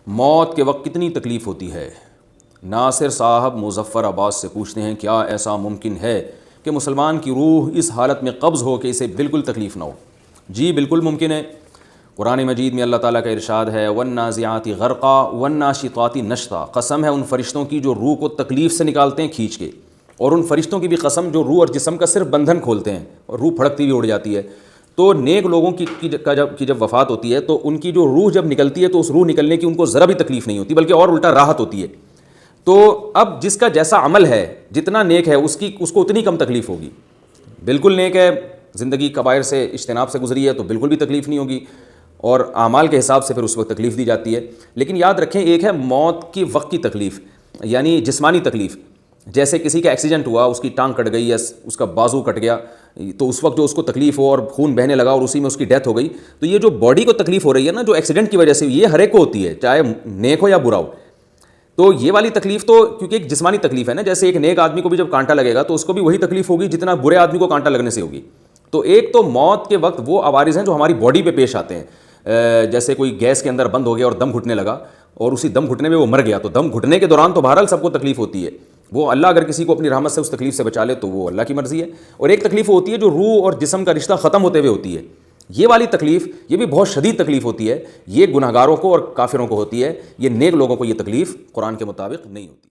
موت کے وقت کتنی تکلیف ہوتی ہے؟ ناصر صاحب مظفر آباد سے پوچھتے ہیں کیا ایسا ممکن ہے کہ مسلمان کی روح اس حالت میں قبض ہو کہ اسے بالکل تکلیف نہ ہو؟ جی بالکل ممکن ہے۔ قرآن مجید میں اللہ تعالیٰ کا ارشاد ہے وَالنَّازِعَاتِ غَرْقًا وَالنَّاشِطَاتِ نَشْطًا، قسم ہے ان فرشتوں کی جو روح کو تکلیف سے نکالتے ہیں کھینچ کے، اور ان فرشتوں کی بھی قسم جو روح اور جسم کا صرف بندھن کھولتے ہیں اور روح پھڑکتی ہوئی اڑ جاتی ہے۔ تو نیک لوگوں کی جب وفات ہوتی ہے تو ان کی جو روح جب نکلتی ہے تو اس روح نکلنے کی ان کو ذرا بھی تکلیف نہیں ہوتی، بلکہ اور الٹا راحت ہوتی ہے۔ تو اب جس کا جیسا عمل ہے، جتنا نیک ہے اس کو اتنی کم تکلیف ہوگی۔ بالکل نیک ہے، زندگی کبائر سے اجتناب سے گزری ہے تو بالکل بھی تکلیف نہیں ہوگی، اور اعمال کے حساب سے پھر اس وقت تکلیف دی جاتی ہے۔ لیکن یاد رکھیں ایک ہے موت کی وقت کی تکلیف، یعنی جسمانی تکلیف، جیسے کسی کا ایکسیڈنٹ ہوا، اس کی ٹانگ کٹ گئی یا اس کا بازو کٹ گیا، تو اس وقت جو اس کو تکلیف ہو اور خون بہنے لگا اور اسی میں اس کی ڈیتھ ہو گئی، تو یہ جو باڈی کو تکلیف ہو رہی ہے نا جو ایکسیڈنٹ کی وجہ سے، یہ ہر ایک کو ہوتی ہے، چاہے نیک ہو یا برا ہو۔ تو یہ والی تکلیف تو کیونکہ ایک جسمانی تکلیف ہے نا، جیسے ایک نیک آدمی کو بھی جب کانٹا لگے گا تو اس کو بھی وہی تکلیف ہوگی جتنا برے آدمی کو کانٹا لگنے سے ہوگی۔ تو ایک تو موت کے وقت وہ عوارض ہیں جو ہماری باڈی پہ پیش آتے ہیں، جیسے کوئی گیس کے اندر بند ہو گیا اور دم گھٹنے لگا اور اسی دم گھٹنے میں وہ مر گیا، تو دم گھٹنے کے دوران تو بہرحال سب کو تکلیف ہوتی ہے، وہ اللہ اگر کسی کو اپنی رحمت سے اس تکلیف سے بچا لے تو وہ اللہ کی مرضی ہے۔ اور ایک تکلیف ہوتی ہے جو روح اور جسم کا رشتہ ختم ہوتے ہوئے ہوتی ہے، یہ والی تکلیف یہ بھی بہت شدید تکلیف ہوتی ہے، یہ گناہگاروں کو اور کافروں کو ہوتی ہے، یہ نیک لوگوں کو یہ تکلیف قرآن کے مطابق نہیں ہوتی۔